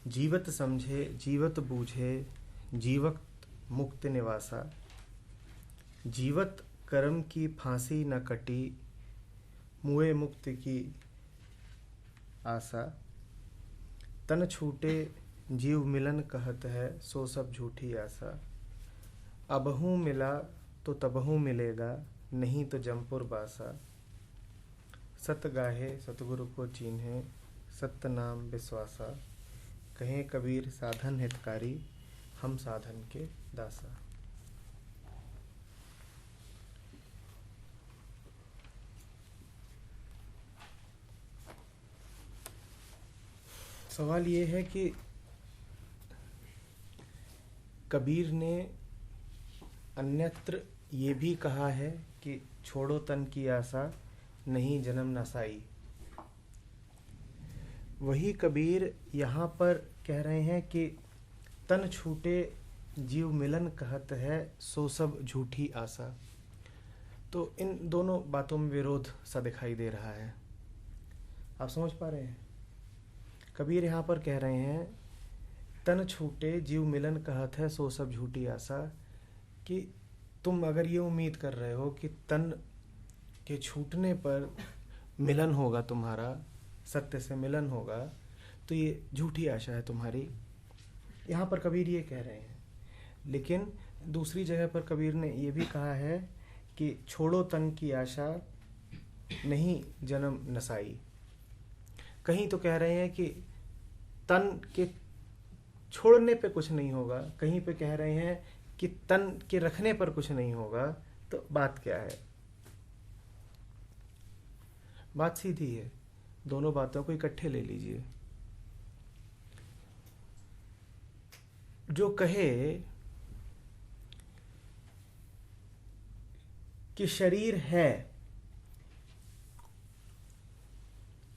जीवत समझे जीवत बूझे जीवत मुक्त निवासा। जीवत कर्म की फांसी न कटी मुए मुक्त की आशा। तन छूटे जीव मिलन कहत है सो सब झूठी आशा। अबहू मिला तो तबहू मिलेगा नहीं तो जमपुर बासा। सत गाहे सतगुरु को चीन्हे सत्य नाम विश्वासा। कहें कबीर साधन हितकारी हम साधन के दासा। सवाल ये है कि कबीर ने अन्यत्र ये भी कहा है कि छोड़ो तन की आशा नहीं जन्म नसाई। वही कबीर यहाँ पर कह रहे हैं कि तन छूटे जीव मिलन कहत है सो सब झूठी आशा। तो इन दोनों बातों में विरोध सा दिखाई दे रहा है। आप समझ पा रहे हैं? कबीर यहाँ पर कह रहे हैं तन छूटे जीव मिलन कहत है सो सब झूठी आशा, कि तुम अगर ये उम्मीद कर रहे हो कि तन के छूटने पर मिलन होगा, तुम्हारा सत्य से मिलन होगा, तो ये झूठी आशा है तुम्हारी। यहाँ पर कबीर ये कह रहे हैं। लेकिन दूसरी जगह पर कबीर ने ये भी कहा है कि छोड़ो तन की आशा नहीं जन्म नसाई। कहीं तो कह रहे हैं कि तन के छोड़ने पे कुछ नहीं होगा, कहीं पे कह रहे हैं कि तन के रखने पर कुछ नहीं होगा। तो बात क्या है? बात सीधी है, दोनों बातों को इकट्ठे ले लीजिए। जो कहे कि शरीर है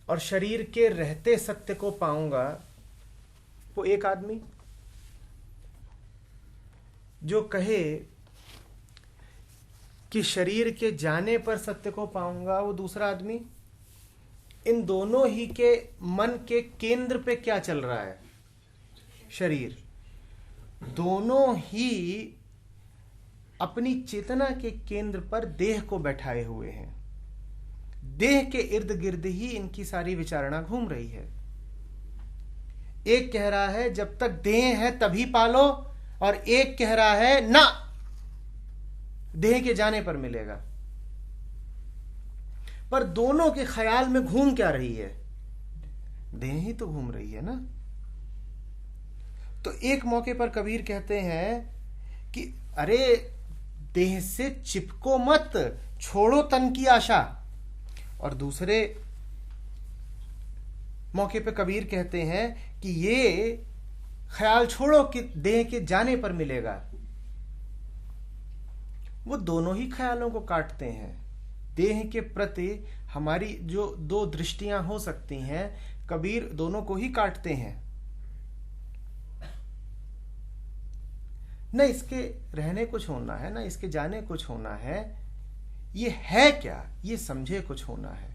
और शरीर के रहते सत्य को पाऊंगा, वो एक आदमी। जो कहे कि शरीर के जाने पर सत्य को पाऊंगा, वो दूसरा आदमी। इन दोनों ही के मन के केंद्र पे क्या चल रहा है? शरीर। दोनों ही अपनी चेतना के केंद्र पर देह को बैठाए हुए हैं। देह के इर्द गिर्द ही इनकी सारी विचारणा घूम रही है। एक कह रहा है जब तक देह है तभी पालो, और एक कह रहा है ना, देह के जाने पर मिलेगा। पर दोनों के ख्याल में घूम क्या रही है? देह ही तो घूम रही है ना। तो एक मौके पर कबीर कहते हैं कि अरे देह से चिपको मत, छोड़ो तन की आशा। और दूसरे मौके पर कबीर कहते हैं कि ये ख्याल छोड़ो कि देह के जाने पर मिलेगा। वो दोनों ही ख्यालों को काटते हैं। देह के प्रति हमारी जो दो दृष्टियां हो सकती हैं, कबीर दोनों को ही काटते हैं। न इसके रहने कुछ होना है, न इसके जाने कुछ होना है। ये है क्या, ये समझे कुछ होना है।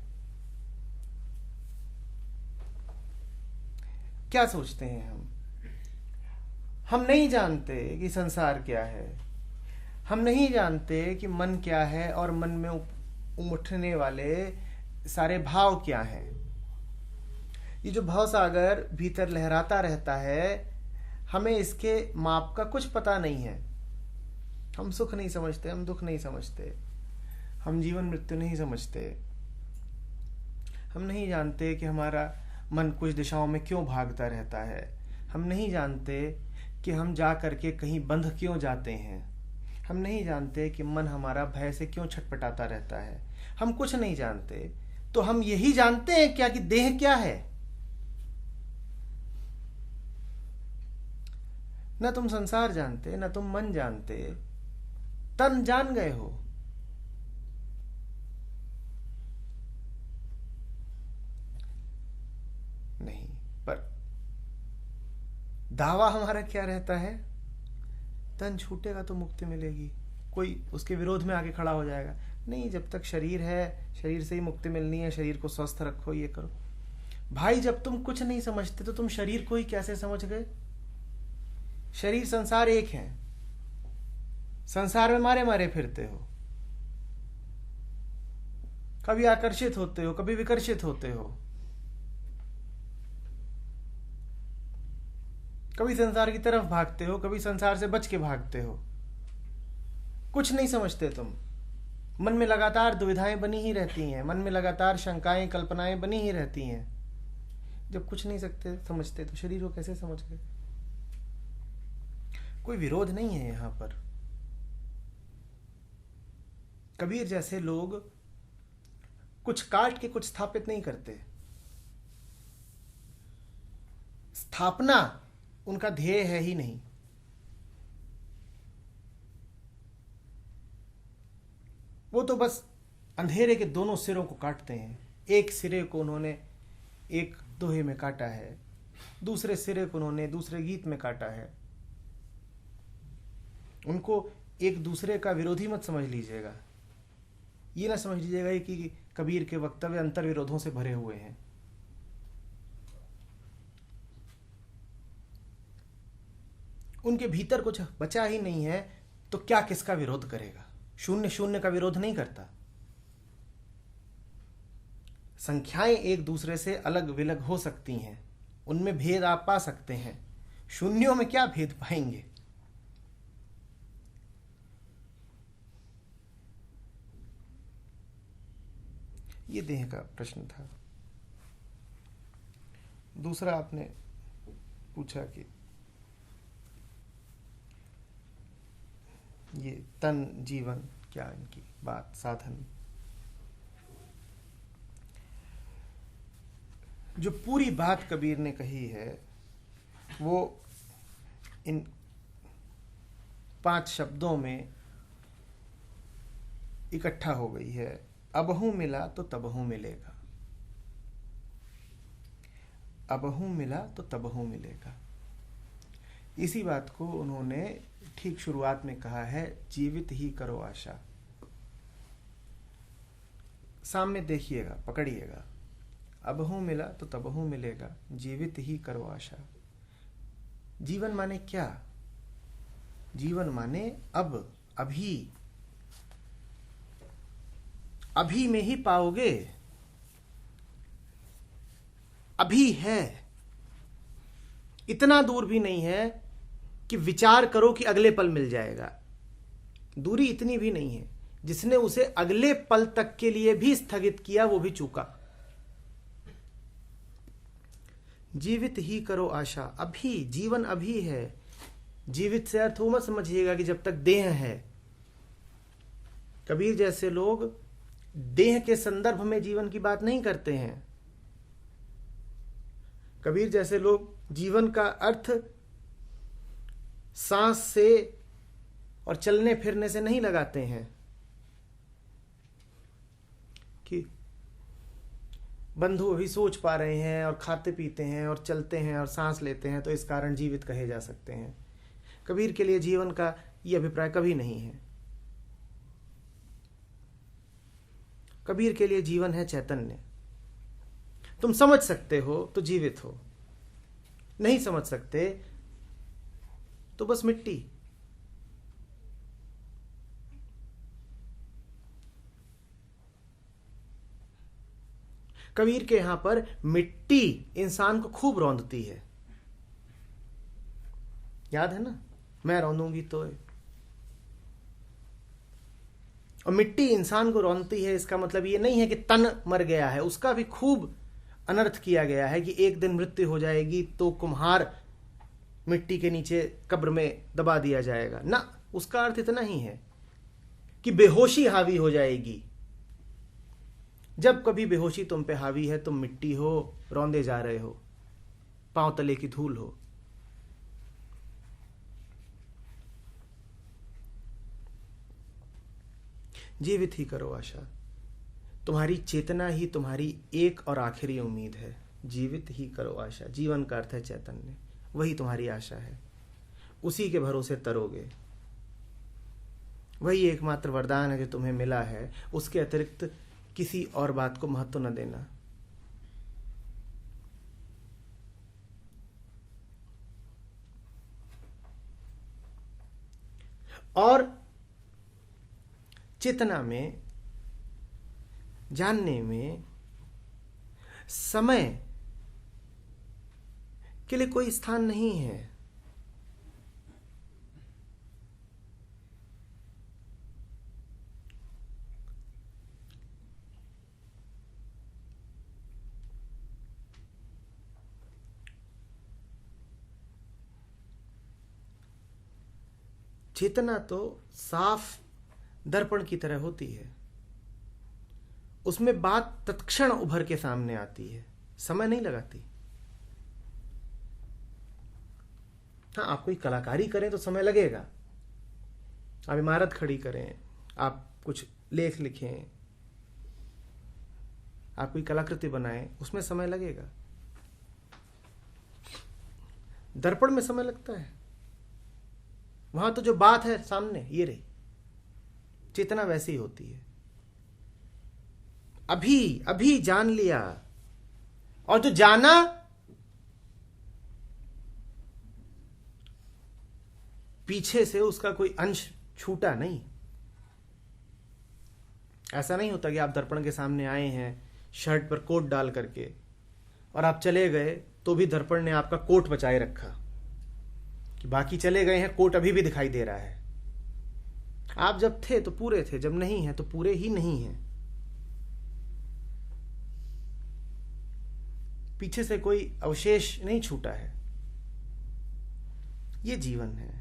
क्या सोचते हैं हम नहीं जानते कि संसार क्या है। हम नहीं जानते कि मन क्या है और मन में उमड़ने वाले सारे भाव क्या हैं। ये जो भाव सागर भीतर लहराता रहता है, हमें इसके माप का कुछ पता नहीं है। हम सुख नहीं समझते, हम दुख नहीं समझते, हम जीवन मृत्यु नहीं समझते। हम नहीं जानते कि हमारा मन कुछ दिशाओं में क्यों भागता रहता है। हम नहीं जानते कि हम जा करके कहीं बंध क्यों जाते हैं। हम नहीं जानते कि मन हमारा भय से क्यों छटपटाता रहता है। हम कुछ नहीं जानते। तो हम यही जानते हैं क्या कि देह क्या है? न तुम संसार जानते, न तुम मन जानते, तन जान गए हो। नहीं, पर दावा हमारा क्या रहता है? तन छूटेगा तो मुक्ति मिलेगी। कोई उसके विरोध में आके खड़ा हो जाएगा, नहीं, जब तक शरीर है, शरीर से ही मुक्ति मिलनी है, शरीर को स्वस्थ रखो, ये करो। भाई जब तुम कुछ नहीं समझते तो तुम शरीर को ही कैसे समझ गए? शरीर संसार एक है, संसार में मारे मारे फिरते हो, कभी आकर्षित होते हो, कभी विकर्षित होते हो, कभी संसार की तरफ भागते हो, कभी संसार से बच के भागते हो। कुछ नहीं समझते तुम। मन में लगातार दुविधाएं बनी ही रहती हैं, मन में लगातार शंकाएं कल्पनाएं बनी ही रहती हैं। जब कुछ नहीं सकते समझते तो शरीर को कैसे समझ गए? कोई विरोध नहीं है यहां पर। कबीर जैसे लोग कुछ काट के कुछ स्थापित नहीं करते। स्थापना उनका ध्येय है ही नहीं। वो तो बस अंधेरे के दोनों सिरों को काटते हैं। एक सिरे को उन्होंने एक दोहे में काटा है, दूसरे सिरे को उन्होंने दूसरे गीत में काटा है। उनको एक दूसरे का विरोधी मत समझ लीजिएगा। ये ना समझ लीजिएगा कि कबीर के वक्तव्य अंतर विरोधों से भरे हुए हैं। उनके भीतर कुछ बचा ही नहीं है तो क्या किसका विरोध करेगा? शून्य शून्य का विरोध नहीं करता। संख्याएं एक दूसरे से अलग विलग हो सकती हैं, उनमें भेद आप पा सकते हैं। शून्यों में क्या भेद पाएंगे? ये देह का प्रश्न था। दूसरा आपने पूछा कि ये तन जीवन क्या इनकी बात, साधन। जो पूरी बात कबीर ने कही है वो इन 5 शब्दों में इकट्ठा हो गई है। अबहू मिला तो तबहू मिलेगा, अबहू मिला तो तबहू मिलेगा। इसी बात को उन्होंने ठीक शुरुआत में कहा है, जीवित ही करो आशा। सामने देखिएगा, पकड़िएगा। अबहू मिला तो तबहू मिलेगा, जीवित ही करो आशा। जीवन माने क्या? जीवन माने अब, अभी, अभी में ही पाओगे। अभी है, इतना दूर भी नहीं है कि विचार करो कि अगले पल मिल जाएगा। दूरी इतनी भी नहीं है। जिसने उसे अगले पल तक के लिए भी स्थगित किया वो भी चूका। जीवित ही करो आशा। अभी, जीवन अभी है। जीवित से अर्थ वो मत समझिएगा कि जब तक देह है। कबीर जैसे लोग देह के संदर्भ में जीवन की बात नहीं करते हैं। कबीर जैसे लोग जीवन का अर्थ सांस से और चलने फिरने से नहीं लगाते हैं कि बंधु अभी सोच पा रहे हैं और खाते पीते हैं और चलते हैं और सांस लेते हैं तो इस कारण जीवित कहे जा सकते हैं। कबीर के लिए जीवन का यह अभिप्राय कभी नहीं है। कबीर के लिए जीवन है चैतन्य। तुम समझ सकते हो तो जीवित हो, नहीं समझ सकते तो बस मिट्टी। कबीर के यहां पर मिट्टी इंसान को खूब रौंदती है। याद है ना, मैं रौंदूंगी तो। और मिट्टी इंसान को रौंदती है, इसका मतलब ये नहीं है कि तन मर गया है। उसका भी खूब अनर्थ किया गया है कि एक दिन मृत्यु हो जाएगी तो कुम्हार मिट्टी के नीचे कब्र में दबा दिया जाएगा ना। उसका अर्थ इतना ही है कि बेहोशी हावी हो जाएगी। जब कभी बेहोशी तुम पे हावी है, तुम मिट्टी हो, रौंदे जा रहे हो, पांव तले की धूल हो। जीवित ही करो आशा। तुम्हारी चेतना ही तुम्हारी एक और आखिरी उम्मीद है। जीवित ही करो आशा। जीवन का अर्थ है चैतन्य, वही तुम्हारी आशा है। उसी के भरोसे तरोगे। वही एकमात्र वरदान है जो तुम्हें मिला है। उसके अतिरिक्त किसी और बात को महत्व न देना। और चेतना में, जानने में समय के लिए कोई स्थान नहीं है। चेतना तो साफ दर्पण की तरह होती है, उसमें बात तत्क्षण उभर के सामने आती है, समय नहीं लगाती। हाँ, आप कोई कलाकारी करें तो समय लगेगा, आप इमारत खड़ी करें, आप कुछ लेख लिखें, आप कोई कलाकृति बनाएं, उसमें समय लगेगा। दर्पण में समय लगता है, वहां तो जो बात है सामने ये रही। चेतना वैसी होती है, अभी अभी जान लिया, और जो जाना पीछे से उसका कोई अंश छूटा नहीं। ऐसा नहीं होता कि आप दर्पण के सामने आए हैं शर्ट पर कोट डाल करके और आप चले गए तो भी दर्पण ने आपका कोट बचाए रखा, कि बाकी चले गए हैं, कोट अभी भी दिखाई दे रहा है। आप जब थे तो पूरे थे, जब नहीं है तो पूरे ही नहीं है। पीछे से कोई अवशेष नहीं छूटा है। ये जीवन है,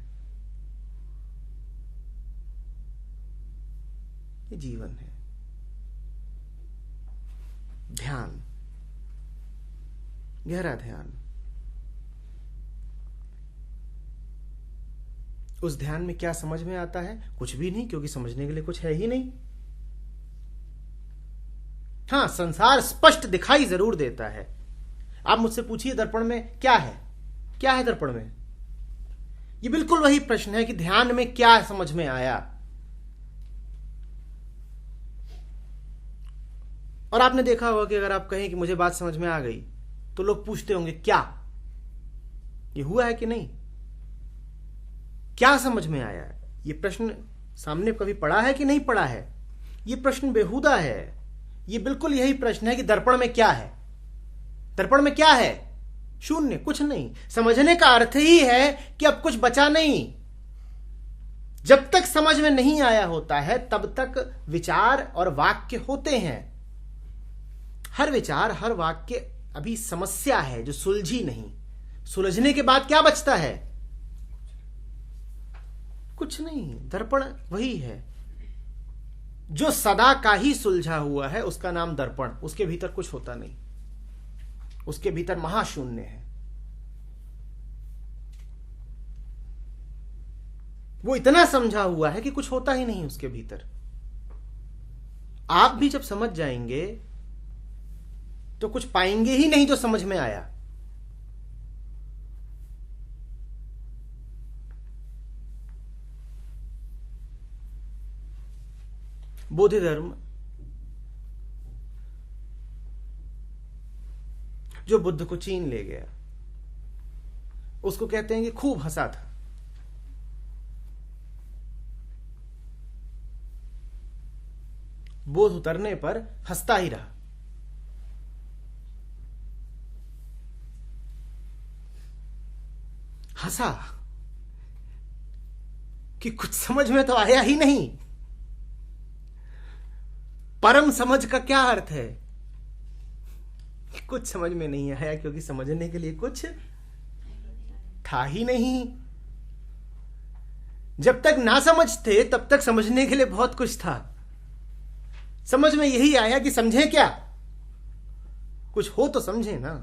ये जीवन है। ध्यान, गहरा ध्यान। उस ध्यान में क्या समझ में आता है? कुछ भी नहीं, क्योंकि समझने के लिए कुछ है ही नहीं। हां, संसार स्पष्ट दिखाई जरूर देता है। आप मुझसे पूछिए दर्पण में क्या है, क्या है दर्पण में? ये बिल्कुल वही प्रश्न है कि ध्यान में क्या समझ में आया। और आपने देखा होगा कि अगर आप कहें कि मुझे बात समझ में आ गई, तो लोग पूछते होंगे क्या, ये हुआ है कि नहीं, क्या समझ में आया? ये प्रश्न सामने कभी पड़ा है कि नहीं पड़ा है? ये प्रश्न बेहुदा है। ये बिल्कुल यही प्रश्न है कि दर्पण में क्या है। दर्पण में क्या है? शून्य, कुछ नहीं। समझने का अर्थ ही है कि अब कुछ बचा नहीं। जब तक समझ में नहीं आया होता है तब तक विचार और वाक्य होते हैं। हर विचार, हर वाक्य अभी समस्या है जो सुलझी नहीं। सुलझने के बाद क्या बचता है? कुछ नहीं। दर्पण वही है जो सदा का ही सुलझा हुआ है, उसका नाम दर्पण। उसके भीतर कुछ होता नहीं, उसके भीतर महाशून्य है। वो इतना समझा हुआ है कि कुछ होता ही नहीं उसके भीतर। आप भी जब समझ जाएंगे तो कुछ पाएंगे ही नहीं जो समझ में आया। बोधि धर्म जो बुद्ध को चीन ले गया, उसको कहते हैं कि खूब हंसा था। बोध उतरने पर हंसता ही रहा। हंसा कि कुछ समझ में तो आया ही नहीं। परम समझ का क्या अर्थ है? कुछ समझ में नहीं आया क्योंकि समझने के लिए कुछ था ही नहीं। जब तक ना समझ थे तब तक समझने के लिए बहुत कुछ था। समझ में यही आया कि समझे क्या, कुछ हो तो समझे ना।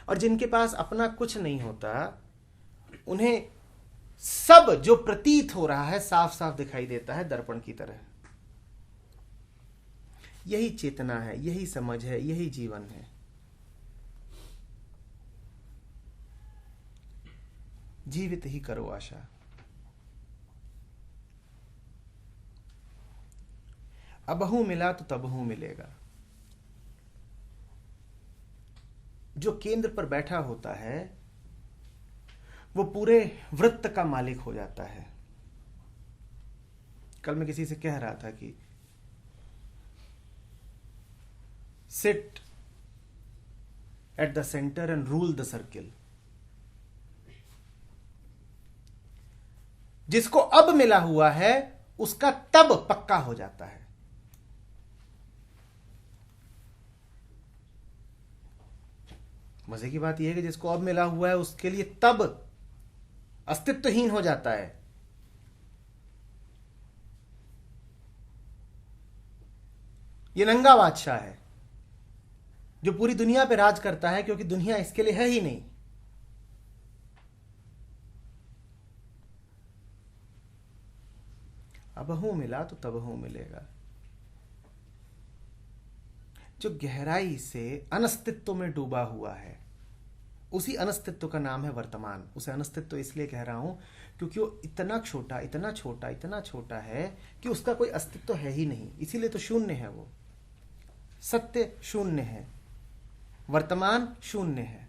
और जिनके पास अपना कुछ नहीं होता, उन्हें सब जो प्रतीत हो रहा है साफ साफ दिखाई देता है, दर्पण की तरह। यही चेतना है, यही समझ है, यही जीवन है। जीवित ही करो आशा। अबहू मिला तो तबहू मिलेगा। जो केंद्र पर बैठा होता है वो पूरे वृत्त का मालिक हो जाता है। कल मैं किसी से कह रहा था कि sit at the centre and rule the circle. जिसको अब मिला हुआ है उसका तब पक्का हो जाता है। मजे की बात यह है कि जिसको अब मिला हुआ है उसके लिए तब अस्तित्वहीन हो जाता है। ये नंगा बादशाह है जो पूरी दुनिया पे राज करता है, क्योंकि दुनिया इसके लिए है ही नहीं। अबहू मिला तो तबहू मिलेगा। जो गहराई से अनस्तित्व में डूबा हुआ है, उसी अनस्तित्व का नाम है वर्तमान। उसे अनस्तित्व इसलिए कह रहा हूं क्योंकि वो इतना छोटा इतना छोटा इतना छोटा है कि उसका कोई अस्तित्व है ही नहीं, इसीलिए तो शून्य है। वो सत्य शून्य है, वर्तमान शून्य है।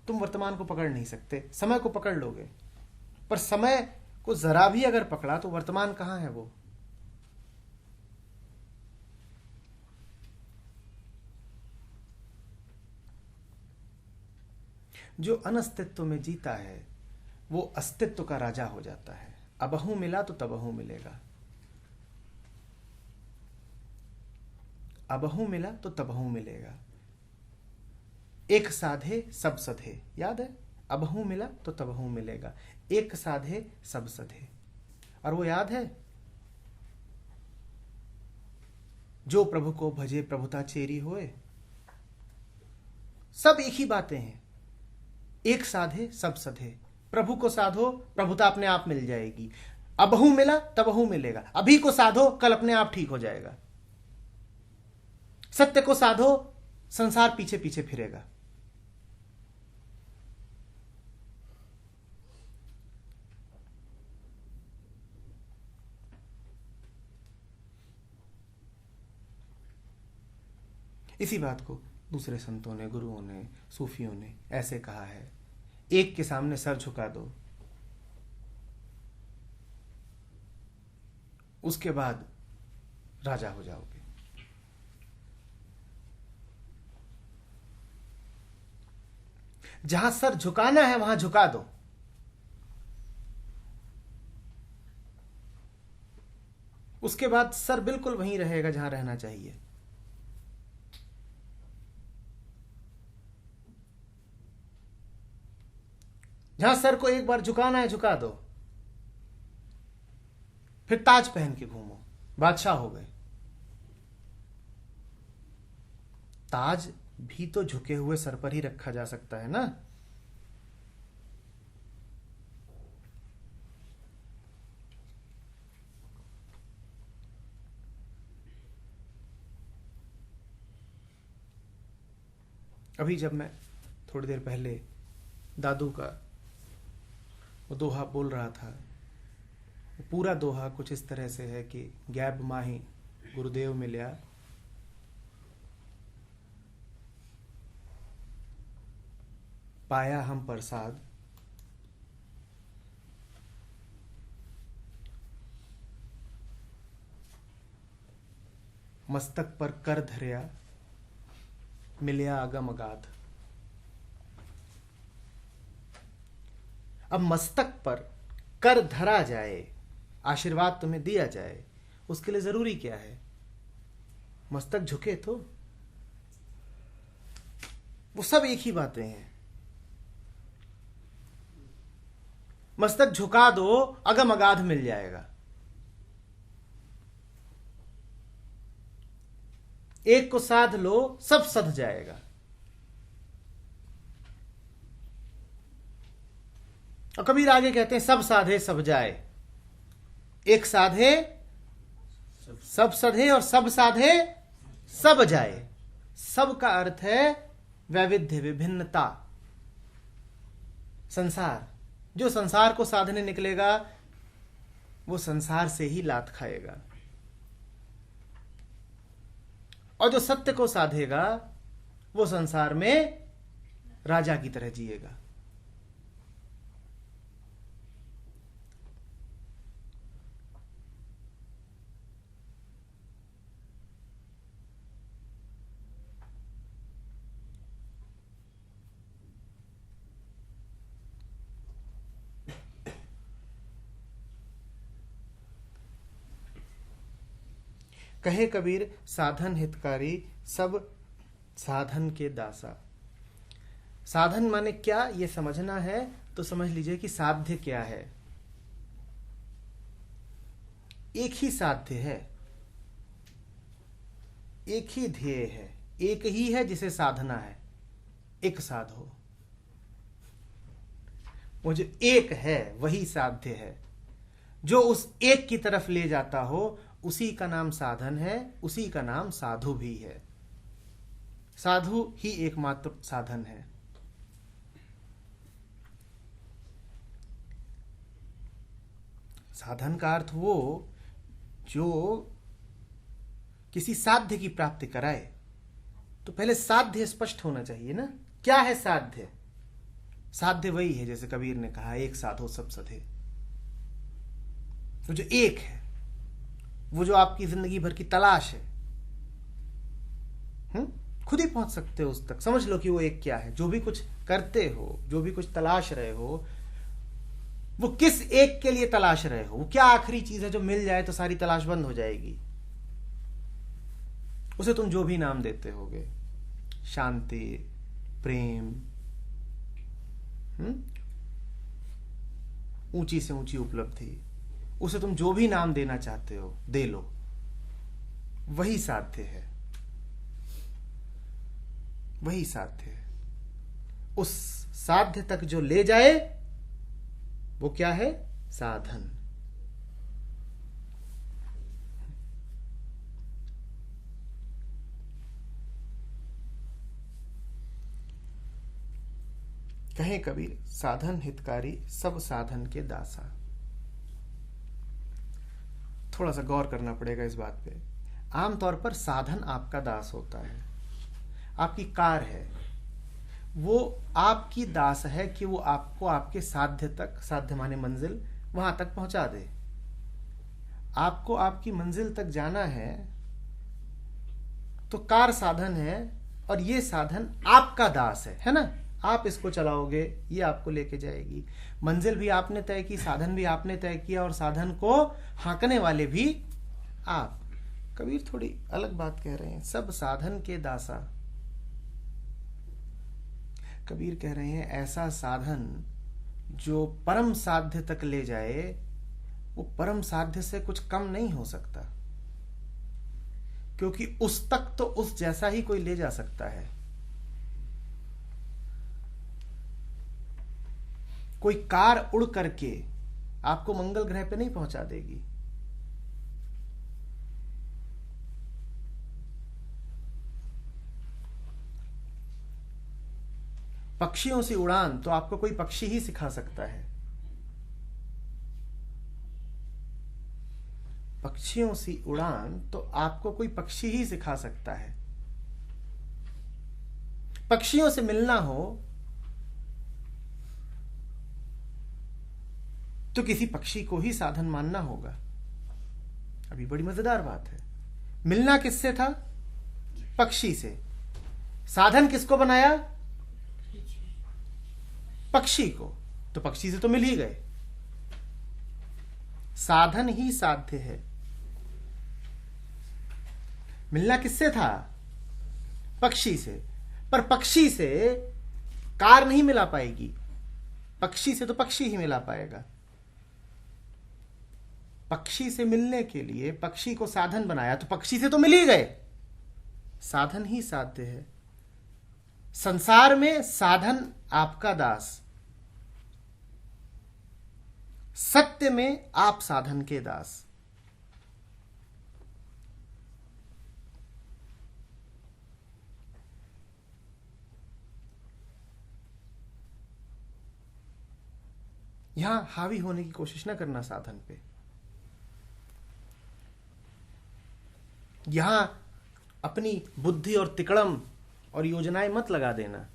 तुम वर्तमान को पकड़ नहीं सकते, समय को पकड़ लोगे, पर समय को जरा भी अगर पकड़ा तो वर्तमान कहां है वो? जो अनस्तित्व में जीता है वो अस्तित्व का राजा हो जाता है। अबहू मिला तो तबहू मिलेगा, अबहू मिला तो तबहू मिलेगा। एक साधे सब सधे, याद है? अबहू मिला तो तबहू मिलेगा, एक साधे सब सधे। और वो याद है, जो प्रभु को भजे प्रभुता चेरी होए। सब एक ही बातें हैं, एक साधे सब सधे। प्रभु को साधो, प्रभुता अपने आप मिल जाएगी। अबहू मिला तबहू मिलेगा। अभी को साधो, कल अपने आप ठीक हो जाएगा। सत्य को साधो, संसार पीछे पीछे फिरेगा। इसी बात को दूसरे संतों ने, गुरुओं ने, सूफियों ने ऐसे कहा है, एक के सामने सर झुका दो, उसके बाद राजा हो जाओगे। जहां सर झुकाना है वहां झुका दो, उसके बाद सर बिल्कुल वहीं रहेगा जहां रहना चाहिए। जहां सर को एक बार झुकाना है झुका दो, फिर ताज पहन के घूमो, बादशाह हो गए। ताज भी तो झुके हुए सर पर ही रखा जा सकता है ना। अभी जब मैं थोड़ी देर पहले दादू का वो दोहा बोल रहा था, पूरा दोहा कुछ इस तरह से है कि गैब माही गुरुदेव मिल्या, पाया हम प्रसाद, मस्तक पर कर धरिया, मिलिया अगम अगाध। अब मस्तक पर कर धरा जाए, आशीर्वाद तुम्हें दिया जाए, उसके लिए जरूरी क्या है? मस्तक झुके तो। वो सब एक ही बातें हैं। मस्तक झुका दो, अगम अगाध मिल जाएगा। एक को साध लो, सब सध जाएगा। और कबीर आगे कहते हैं, सब साधे सब जाए। एक साधे सब सधे और सब साधे सब जाए। सब का अर्थ है वैविध्य, विभिन्नता। संसार, जो संसार को साधने निकलेगा वो संसार से ही लात खाएगा, और जो सत्य को साधेगा वो संसार में राजा की तरह जिएगा। कहे कबीर साधन हितकारी सब साधन के दासा। साधन माने क्या, ये समझना है तो समझ लीजिए कि साध्य क्या है। एक ही साध्य है, एक ही ध्येय है, एक ही है जिसे साधना है। एक साधो, वो जो एक है वही साध्य है। जो उस एक की तरफ ले जाता हो उसी का नाम साधन है, उसी का नाम साधु भी है। साधु ही एकमात्र साधन है। साधन का अर्थ वो जो किसी साध्य की प्राप्ति कराए। तो पहले साध्य स्पष्ट होना चाहिए ना, क्या है साध्य। साध्य वही है जैसे कबीर ने कहा, एक साधो सब सधे। तो जो एक है, वो जो आपकी जिंदगी भर की तलाश है, खुद ही पहुंच सकते हो उस तक। समझ लो कि वो एक क्या है। जो भी कुछ करते हो, जो भी कुछ तलाश रहे हो, वो किस एक के लिए तलाश रहे हो। वो क्या आखिरी चीज है जो मिल जाए तो सारी तलाश बंद हो जाएगी। उसे तुम जो भी नाम देते होगे, शांति, प्रेम, ऊंची से ऊंची उपलब्धि, उसे तुम जो भी नाम देना चाहते हो दे लो, वही साध्य है, वही साध्य है। उस साध्य तक जो ले जाए वो क्या है, साधन। कहे कबीर साधन हितकारी सब साधन के दासा। थोड़ा सा गौर करना पड़ेगा इस बात पे। आमतौर पर साधन आपका दास होता है। आपकी कार है, वो आपकी दास है कि वो आपको आपके साध्य तक, साध्य माने मंजिल, वहां तक पहुंचा दे। आपको आपकी मंजिल तक जाना है तो कार साधन है और ये साधन आपका दास है ना। आप इसको चलाओगे, ये आपको लेके जाएगी। मंजिल भी आपने तय की, साधन भी आपने तय किया, और साधन को हाँकने वाले भी आप। कबीर थोड़ी अलग बात कह रहे हैं, सब साधन के दासा। कबीर कह रहे हैं ऐसा साधन जो परम साध्य तक ले जाए, वो परम साध्य से कुछ कम नहीं हो सकता, क्योंकि उस तक तो उस जैसा ही कोई ले जा सकता है। कोई कार उड़ करके आपको मंगल ग्रह पे नहीं पहुंचा देगी। पक्षियों से उड़ान तो आपको कोई पक्षी ही सिखा सकता है। पक्षियों से उड़ान तो आपको कोई पक्षी ही सिखा सकता है। पक्षियों से मिलना हो तो किसी पक्षी को ही साधन मानना होगा। अभी बड़ी मजेदार बात है। मिलना किससे था? पक्षी से। साधन किसको बनाया? पक्षी को। तो पक्षी से तो मिल ही गए। साधन ही साध्य है। मिलना किससे था? पक्षी से। पर पक्षी से कार नहीं मिला पाएगी, पक्षी से तो पक्षी ही मिला पाएगा। पक्षी से मिलने के लिए पक्षी को साधन बनाया, तो पक्षी से तो मिल ही गए। साधन ही साध्य है। संसार में साधन आपका दास, सत्य में आप साधन के दास। यहां हावी होने की कोशिश ना करना साधन पे। यहां अपनी बुद्धि और तिकड़म और योजनाएं मत लगा देना।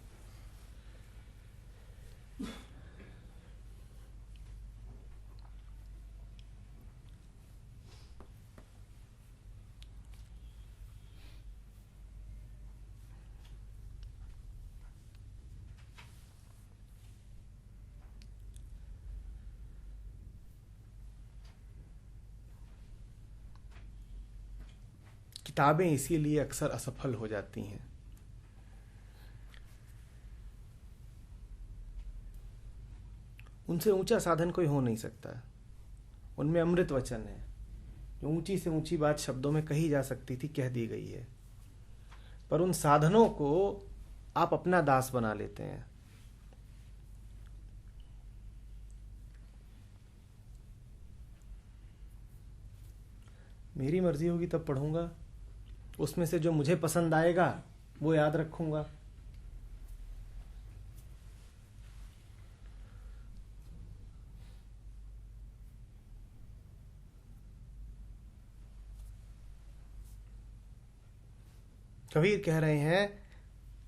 किताबें इसीलिए अक्सर असफल हो जाती हैं। उनसे ऊंचा साधन कोई हो नहीं सकता। उनमें अमृत वचन है। जो ऊंची से ऊंची बात शब्दों में कही जा सकती थी, कह दी गई है। पर उन साधनों को आप अपना दास बना लेते हैं। मेरी मर्जी होगी तब पढ़ूंगा, उसमें से जो मुझे पसंद आएगा वो याद रखूंगा। कबीर कह रहे हैं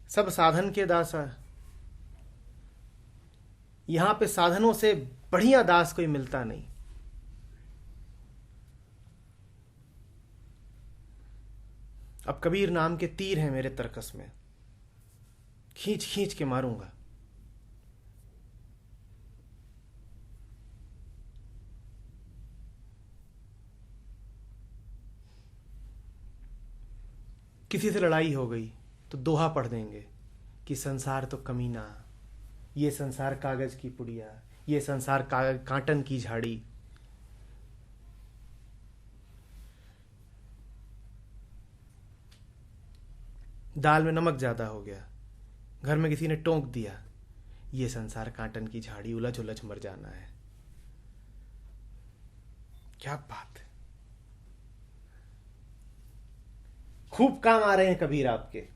सब साधन के दासा। यहां पे साधनों से बढ़िया दास कोई मिलता नहीं। अब कबीर नाम के तीर हैं मेरे तरकस में, खींच खींच के मारूंगा। किसी से लड़ाई हो गई तो दोहा पढ़ देंगे कि संसार तो कमीना, ये संसार कागज की पुड़िया, ये संसार काटन की झाड़ी। दाल में नमक ज्यादा हो गया, घर में किसी ने टोंक दिया, ये संसार काटन की झाड़ी, उलझ उलझ मर जाना है। क्या बात है, खूब काम आ रहे हैं कबीर आपके।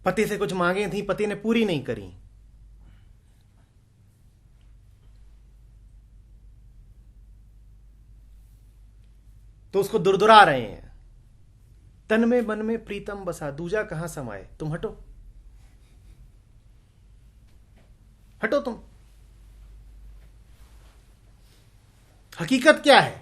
पति से कुछ मांगे थी, पति ने पूरी नहीं करी। तो उसको दुरदुरा रहे हैं। तन में मन में प्रीतम बसा, दूजा कहां समाए। तुम हटो, हटो तुम। हकीकत क्या है?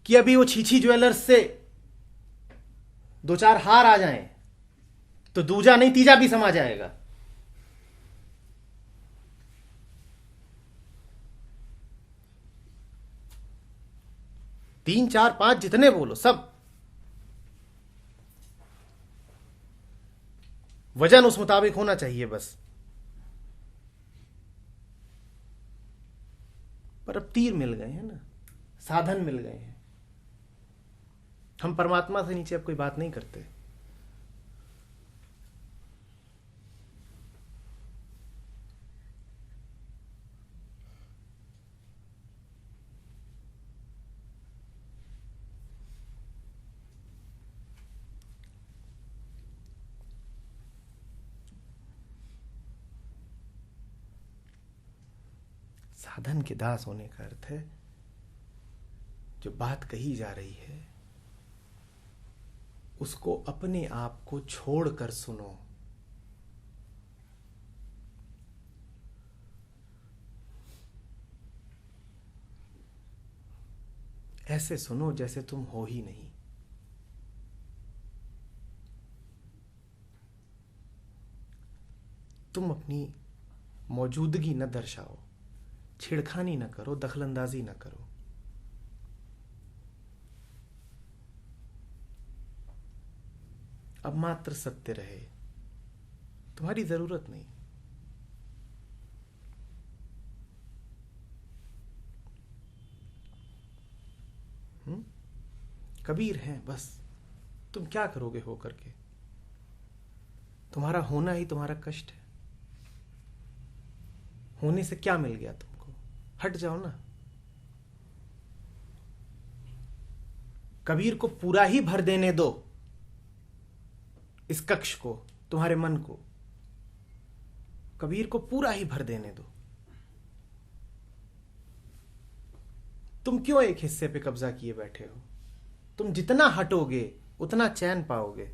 कि अभी वो छीछी ज्वेलर्स से दो चार हार आ जाएं तो दूजा नहीं तीजा भी समा जाएगा। तीन चार पांच जितने बोलो सब, वजन उस मुताबिक होना चाहिए बस। पर अब तीर मिल गए हैं ना, साधन मिल गए हैं। हम परमात्मा से नीचे अब कोई बात नहीं करते। साधन के दास होने का अर्थ है जो बात कही जा रही है उसको अपने आप को छोड़कर सुनो। ऐसे सुनो जैसे तुम हो ही नहीं। तुम अपनी मौजूदगी न दर्शाओ, छेड़खानी न करो, दखलंदाजी न करो। अब मात्र सत्य रहे, तुम्हारी जरूरत नहीं। कबीर हैं बस, तुम क्या करोगे हो करके? तुम्हारा होना ही तुम्हारा कष्ट है। होने से क्या मिल गया तुमको? हट जाओ ना। कबीर को पूरा ही भर देने दो इस कक्ष को, तुम्हारे मन को। कबीर को पूरा ही भर देने दो। तुम क्यों एक हिस्से पे कब्जा किए बैठे हो? तुम जितना हटोगे उतना चैन पाओगे।